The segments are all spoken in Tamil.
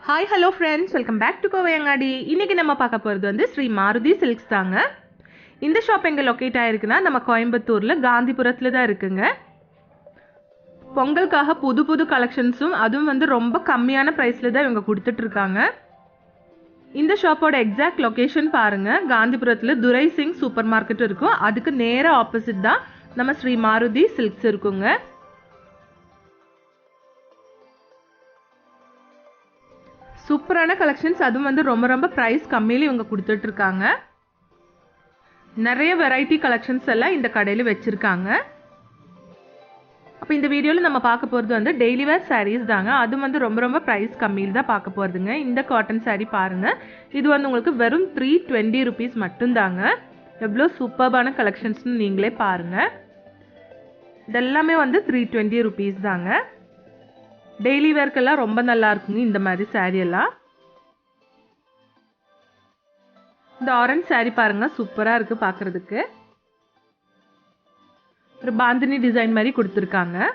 Hi, hello friends, welcome back to Kovai Angadi. இன்னைக்கு நம்ம பார்க்க போகிறது வந்து ஸ்ரீ மாருதி சில்க்ஸ் தாங்க. இந்த ஷாப் எங்கே லொக்கேட் ஆயிருக்குன்னா நம்ம கோயம்புத்தூரில் காந்திபுரத்தில் தான் இருக்குங்க. பொங்கலுக்காக புது புது கலெக்ஷன்ஸும் அதுவும் வந்து ரொம்ப கம்மியான ப்ரைஸில் தான் இவங்க கொடுத்துட்ருக்காங்க. இந்த ஷாப்போட எக்ஸாக்ட் லொக்கேஷன் பாருங்கள். காந்திபுரத்தில் துரை சிங் சூப்பர் மார்க்கெட் இருக்கும். அதுக்கு நேராக ஆப்போசிட் தான் நம்ம ஸ்ரீ மாருதி சில்க்ஸ் இருக்குங்க. சூப்பரான கலெக்ஷன்ஸ், அதுவும் வந்து ரொம்ப ரொம்ப ப்ரைஸ் கம்மியில இவங்க கொடுத்துட்ருக்காங்க. நிறைய வெரைட்டி கலெக்ஷன்ஸ் எல்லாம் இந்த கடையில் வச்சுருக்காங்க. அப்போ இந்த வீடியோவில் நம்ம பார்க்க போகிறது வந்து டெய்லி வேர் சாரீஸ் தாங்க. அதுவும் வந்து ரொம்ப ரொம்ப ப்ரைஸ் கம்மியில் தான் பார்க்க போகிறதுங்க. இந்த காட்டன் சாரீ பாருங்கள். இது வந்து உங்களுக்கு வெறும் 320 rupees மட்டும்தாங்க. எவ்வளோ சூப்பர்பான கலெக்ஷன்ஸ்னு நீங்களே பாருங்கள். இதெல்லாமே வந்து 320 rupees தாங்க. டெய்லி வேர்க்கெல்லாம் ரொம்ப நல்லா இருக்குங்க இந்த மாதிரி சாரீ எல்லாம். இந்த ஆரஞ்சு சாரீ பாருங்க, சூப்பரா இருக்கு பார்க்கிறதுக்கு. ஒரு பாந்தினி டிசைன் மாதிரி கொடுத்துருக்காங்க.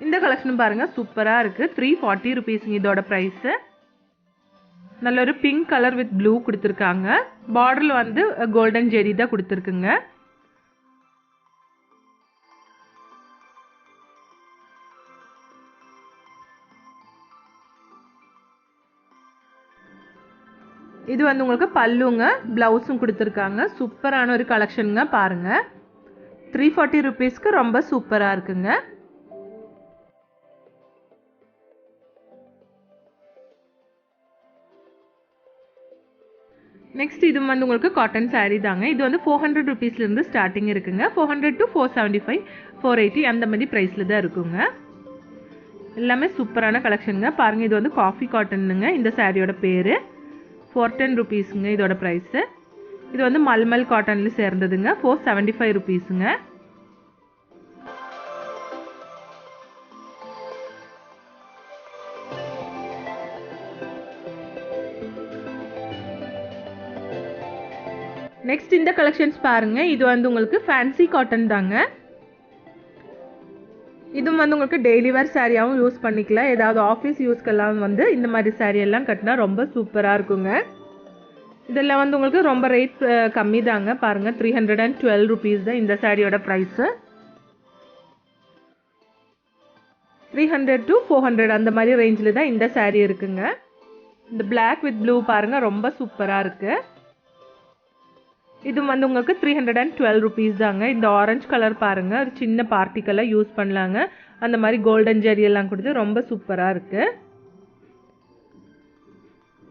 இந்த கலெக்ஷன் பாருங்க, சூப்பரா இருக்கு. 340 rupees இதோட பிரைஸ். நல்ல ஒரு பிங்க் கலர் வித் ப்ளூ கொடுத்துருக்காங்க. பார்டர்ல வந்து கோல்டன் ஜெரி தான் கொடுத்துருக்குங்க. இது வந்து உங்களுக்கு பல்லுங்க, பிளவுஸும் கொடுத்துருக்காங்க. சூப்பரான ஒரு கலெக்ஷனுங்க பாருங்க. 340 rupeesக்கு ரொம்ப சூப்பரா இருக்குங்க. நெக்ஸ்ட் இது வந்து உங்களுக்கு காட்டன் சாரீ தாங்க. இது வந்து 400 rupeesல இருந்து ஸ்டார்டிங் இருக்குங்க. 400 to 475, 480 அந்த மாதிரி பிரைஸ்ல தான் இருக்குங்க. எல்லாமே சூப்பரான கலெக்ஷனுங்க பாருங்க. இது வந்து காஃபி காட்டனுங்க. இந்த சாரியோட பேரு 410 rupeesங்க இதோட பிரைஸ். இது வந்து மல்மல் காட்டன்ல சேர்ந்ததுங்க. 475 rupeesங்க. நெக்ஸ்ட் இந்த கலெக்ஷன்ஸ் பாருங்க. இது வந்து உங்களுக்கு ஃபேன்சி காட்டன் தாங்க. இதுவும் வந்து உங்களுக்கு டெய்லி வேர் சாரியாகவும் யூஸ் பண்ணிக்கலாம். ஏதாவது ஆஃபீஸ் யூஸ்க்கெல்லாம் வந்து இந்த மாதிரி சாரீ எல்லாம் கட்டினா ரொம்ப சூப்பராக இருக்குங்க. இதெல்லாம் வந்து உங்களுக்கு ரொம்ப ரேட் கம்மி தாங்க. பாருங்கள், 312 rupees தான் இந்த சாரியோட ப்ரைஸு. 300 to 400 அந்த மாதிரி ரேஞ்சில் தான் இந்த சாரீ இருக்குங்க. இந்த பிளாக் வித் ப்ளூ பாருங்கள், ரொம்ப சூப்பராக இருக்குது. இது வந்து உங்களுக்கு 312 rupees தாங்க. இந்த ஆரஞ்சு கலர் பாருங்க, ஒரு சின்ன பார்ட்டிக்கெல்லாம் யூஸ் பண்ணலாங்க. அந்த மாதிரி கோல்டன் ஜெரி எல்லாம் கொடுத்து ரொம்ப சூப்பராக இருக்கு.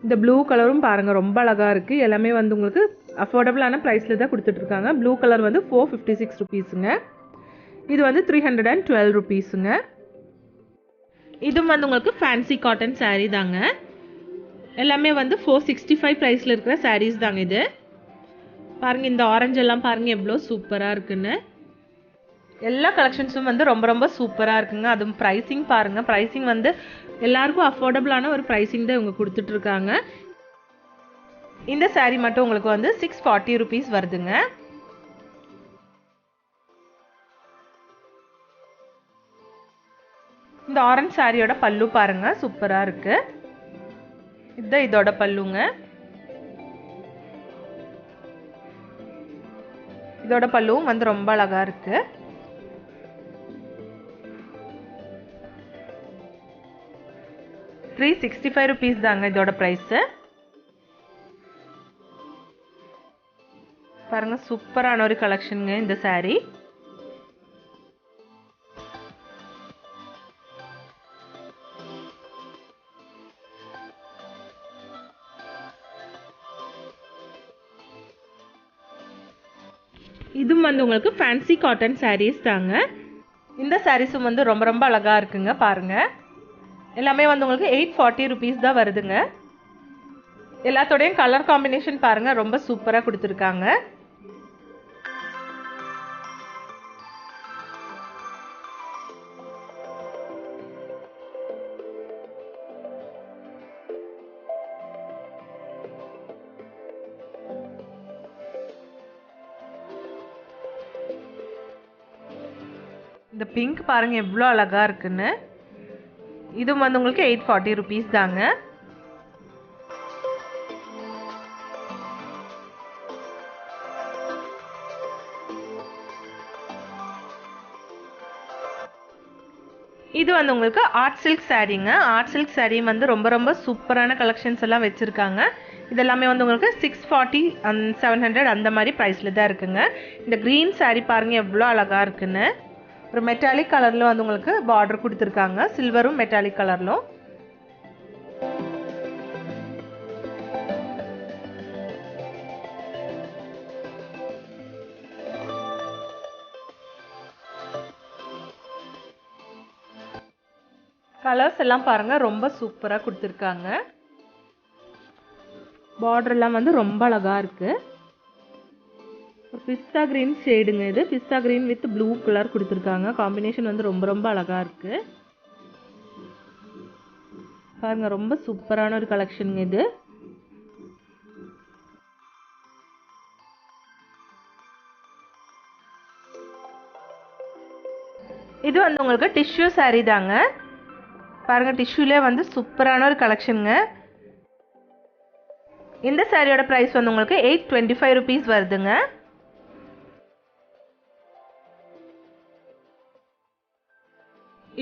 இந்த ப்ளூ கலரும் பாருங்க, ரொம்ப அழகா இருக்கு. எல்லாமே வந்து உங்களுக்கு அஃபோர்டபுளான ப்ரைஸ்ல தான் கொடுத்துட்டு இருக்காங்க. ப்ளூ கலர் வந்து 456 rupeesங்க. இது வந்து 312 rupeesங்க. இதுவும் வந்து உங்களுக்கு ஃபேன்சி காட்டன் சாரீ தாங்க. எல்லாமே வந்து 465 ப்ரைஸ்ல இருக்கிற சாரீஸ் தாங்க இது. பாருங்க, இந்த ஆரஞ்சு எல்லாம் பாருங்க எவ்வளோ சூப்பராக இருக்குன்னு. எல்லா கலெக்ஷன்ஸும் வந்து ரொம்ப ரொம்ப சூப்பராக இருக்குங்க. அதுவும் ப்ரைஸிங் பாருங்க. ப்ரைஸிங் வந்து எல்லாருக்கும் அஃபோர்டபுளான ஒரு ப்ரைஸிங் தான் இவங்க கொடுத்துட்ருக்காங்க. இந்த சாரீ மட்டும் உங்களுக்கு வந்து 640 rupees வருதுங்க. இந்த ஆரஞ்சு சாரியோட பல்லு பாருங்க, சூப்பராக இருக்கு. இதுதான் இதோட பல்லுங்க. இதோட பல்லுவும் வந்து ரொம்ப அழகா இருக்கு. ₹365 rupees தாங்க இதோட பிரைஸ். பாருங்க, சூப்பரான ஒரு கலெக்ஷனுங்க இந்த சாரீ. இதுவும் வந்து உங்களுக்கு ஃபேன்சி காட்டன் சாரீஸ் தாங்க. இந்த சாரீஸும் வந்து ரொம்ப ரொம்ப அழகா இருக்குங்க பாருங்க. எல்லாமே வந்து உங்களுக்கு 840 rupees தான் வருதுங்க. எல்லாத்தோடையும் கலர் காம்பினேஷன் பாருங்க, ரொம்ப சூப்பராக கொடுத்துருக்காங்க. இந்த பிங்க் பாருங்க எவ்வளோ அழகா இருக்குன்னு. இதுவும் வந்து உங்களுக்கு 840 ருபீஸ் தாங்க. இது வந்து உங்களுக்கு ஆர்ட் சில்க் சாரீங்க. ஆர்ட் சில்க் சாரீ வந்து ரொம்ப சூப்பரான கலெக்ஷன்ஸ் எல்லாம் வச்சுருக்காங்க. இதெல்லாமே வந்து உங்களுக்கு 640 and 700 அந்த மாதிரி ப்ரைஸில் தான் இருக்குங்க. இந்த க்ரீன் சாரீ பாருங்கள் எவ்வளோ அழகாக இருக்குன்னு. ஒரு மெட்டாலிக் கலரில் வந்து உங்களுக்கு பார்டர் கொடுத்துருக்காங்க, சில்வரும் மெட்டாலிக் கலர்லும். கலர்ஸ் எல்லாம் பாருங்கள் ரொம்ப சூப்பராக கொடுத்துருக்காங்க. பார்டர்லாம் வந்து ரொம்ப அழகாக இருக்குது. ஒரு பிஸ்தா க்ரீன் ஷேடுங்க இது. பிஸ்தா க்ரீன் வித் ப்ளூ கலர் கொடுத்துருக்காங்க. காம்பினேஷன் வந்து ரொம்ப அழகாக இருக்குது. பாருங்கள் ரொம்ப சூப்பரான ஒரு கலெக்ஷனுங்க இது. இது வந்து உங்களுக்கு டிஷ்யூ சாரீ தாங்க. பாருங்கள் டிஷ்யூலே வந்து சூப்பரான ஒரு கலெக்ஷனுங்க. இந்த சாரியோட ப்ரைஸ் வந்து உங்களுக்கு 825 ருபீஸ் வருதுங்க.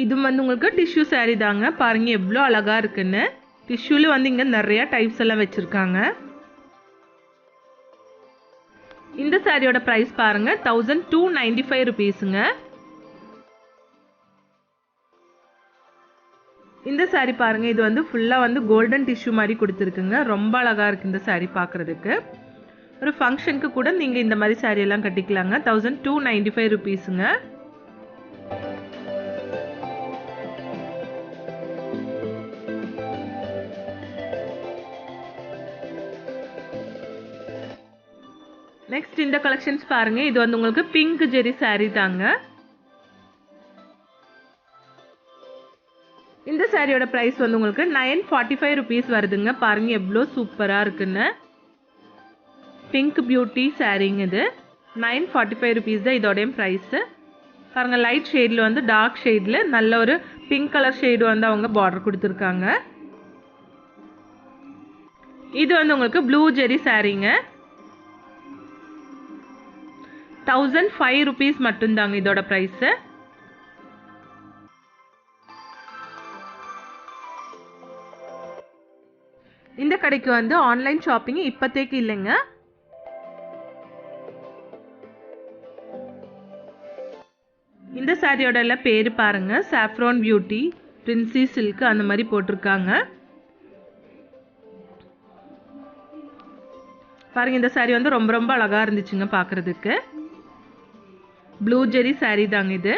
இது வந்து உங்களுக்கு டிஷ்யூ சாரீ தாங்க. பாருங்க எவ்வளோ அழகாக இருக்குன்னு. டிஷ்யூல வந்து இங்கே நிறைய டைப்ஸ் எல்லாம் வச்சுருக்காங்க. இந்த சாரியோட ப்ரைஸ் பாருங்க 1295 ருபீஸுங்க. இந்த சாரீ பாருங்க, இது வந்து ஃபுல்லாக வந்து கோல்டன் டிஷ்யூ மாதிரி கொடுத்துருக்குங்க. ரொம்ப அழகாக இருக்குது இந்த சாரீ பார்க்குறதுக்கு. ஒரு ஃபங்க்ஷனுக்கு கூட நீங்கள் இந்த மாதிரி சாரீ எல்லாம் கட்டிக்கலாங்க. 1295 ருபீஸுங்க. நெக்ஸ்ட் இந்த கலெக்ஷன்ஸ் பாருங்க. இது வந்து உங்களுக்கு பிங்க் ஜெரி சாரீ தாங்க. இந்த சாரியோட ப்ரைஸ் வந்து உங்களுக்கு 945 ருபீஸ் வருதுங்க. பாருங்க எவ்வளோ சூப்பராக இருக்குன்னு. பிங்க் பியூட்டி சாரீங்க இது. 945 ருபீஸ் தான் இதோடைய ப்ரைஸு. பாருங்கள் லைட் ஷேடில் வந்து டார்க் ஷேடில் நல்ல ஒரு பிங்க் கலர் ஷேடு வந்து அவங்க பார்டர் கொடுத்துருக்காங்க. இது வந்து உங்களுக்கு ப்ளூ ஜெரி சாரீங்க. 1005 ருபீஸ் மட்டும்தாங்க இதோட ப்ரைஸு. இந்த கடைக்கு வந்து ஆன்லைன் ஷாப்பிங் இப்போதைக்கு இல்லைங்க. இந்த சாரியோட எல்லாம் பேர் பாருங்க, சாஃப்ரான் பியூட்டி, பிரின்சி சில்க் அந்த மாதிரி போட்டிருக்காங்க. பாருங்க இந்த சாரி வந்து ரொம்ப அழகா இருந்துச்சுங்க பார்க்கறதுக்கு. ப்ளூ ஜெரி சாரி தாங்க இது.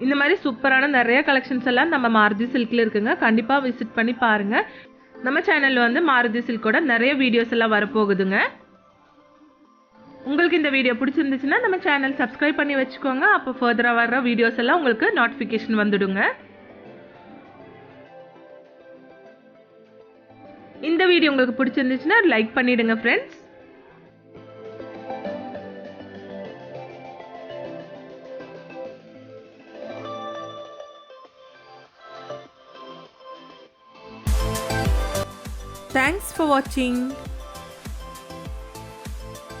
இந்த மாதிரி சூப்பரான நிறைய கலெக்ஷன்ஸ் எல்லாம் நம்ம மாருதி சில்க்ல இருக்குங்க. கண்டிப்பாக விசிட் பண்ணி பாருங்க. நம்ம சேனலில் வந்து மாருதி சில்கோட நிறைய வீடியோஸ் எல்லாம் வரப்போகுதுங்க. உங்களுக்கு இந்த வீடியோ பிடிச்சிருந்துச்சுன்னா நம்ம சேனல் சப்ஸ்கிரைப் பண்ணி வச்சுக்கோங்க. அப்போ ஃபர்தராக வர்ற வீடியோஸ் எல்லாம் உங்களுக்கு நோட்டிஃபிகேஷன் வந்துடுங்க. இந்த வீடியோ உங்களுக்கு பிடிச்சிருந்துச்சுன்னா லைக் பண்ணிடுங்க ஃப்ரெண்ட்ஸ். Thanks for watching.